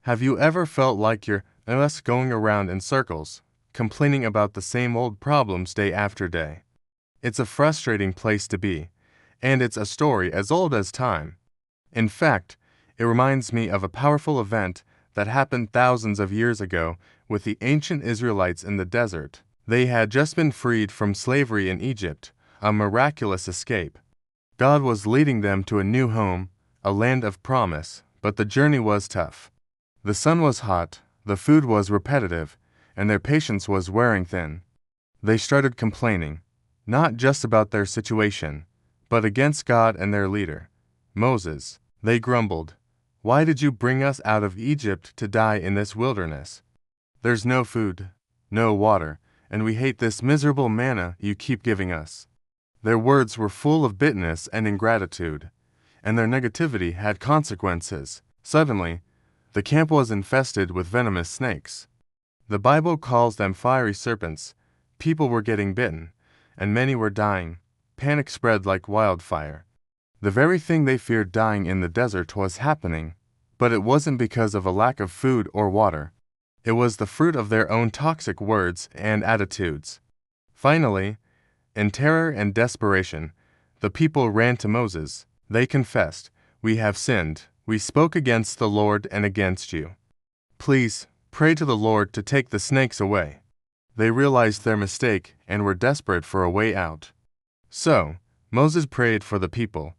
Have you ever felt like you're just going around in circles, complaining about the same old problems day after day? It's a frustrating place to be, and it's a story as old as time. In fact, it reminds me of a powerful event that happened thousands of years ago with the ancient Israelites in the desert. They had just been freed from slavery in Egypt, a miraculous escape. God was leading them to a new home, a land of promise, but the journey was tough. The sun was hot, the food was repetitive, and their patience was wearing thin. They started complaining, not just about their situation, but against God and their leader, Moses. They grumbled, "Why did you bring us out of Egypt to die in this wilderness? There's no food, no water, and we hate this miserable manna you keep giving us." Their words were full of bitterness and ingratitude, and their negativity had consequences. Suddenly, the camp was infested with venomous snakes. The Bible calls them fiery serpents. People were getting bitten, and many were dying. Panic spread like wildfire. The very thing they feared dying in the desert was happening, but it wasn't because of a lack of food or water. It was the fruit of their own toxic words and attitudes. Finally, in terror and desperation, the people ran to Moses. They confessed, "We have sinned. We spoke against the Lord and against you. Please, pray to the Lord to take the snakes away." They realized their mistake and were desperate for a way out. So, Moses prayed for the people,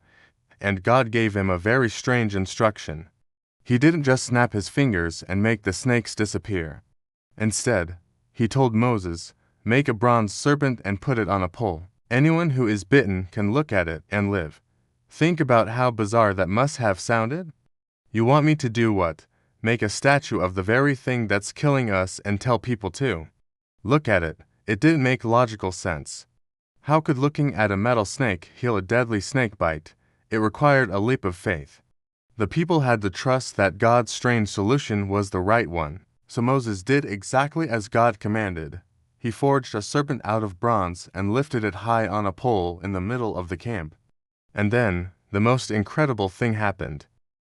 and God gave him a very strange instruction. He didn't just snap his fingers and make the snakes disappear. Instead, he told Moses, "Make a bronze serpent and put it on a pole. Anyone who is bitten can look at it and live." Think about how bizarre that must have sounded. You want me to do what? Make a statue of the very thing that's killing us and tell people to look at it? It didn't make logical sense. How could looking at a metal snake heal a deadly snake bite? It required a leap of faith. The people had to trust that God's strange solution was the right one. So Moses did exactly as God commanded. He forged a serpent out of bronze and lifted it high on a pole in the middle of the camp. And then, the most incredible thing happened.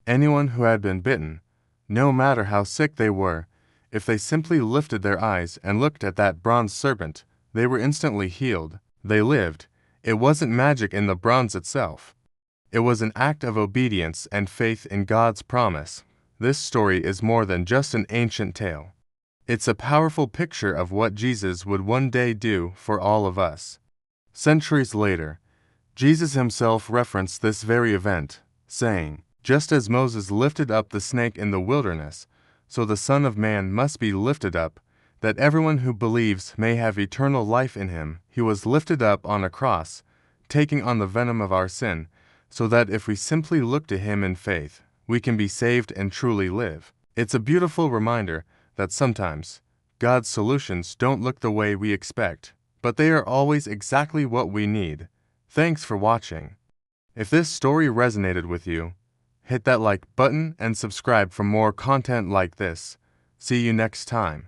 Anyone who had been bitten, no matter how sick they were, if they simply lifted their eyes and looked at that bronze serpent, they were instantly healed. They lived. It wasn't magic in the bronze itself. It was an act of obedience and faith in God's promise. This story is more than just an ancient tale. It's a powerful picture of what Jesus would one day do for all of us. Centuries later, Jesus himself referenced this very event, saying, "Just as Moses lifted up the snake in the wilderness, so the Son of Man must be lifted up, that everyone who believes may have eternal life in him. He was lifted up on a cross, taking on the venom of our sin, so that if we simply look to him in faith, we can be saved and truly live." It's a beautiful reminder that sometimes God's solutions don't look the way we expect, but they are always exactly what we need. Thanks for watching. If this story resonated with you, hit that like button and subscribe for more content like this. See you next time.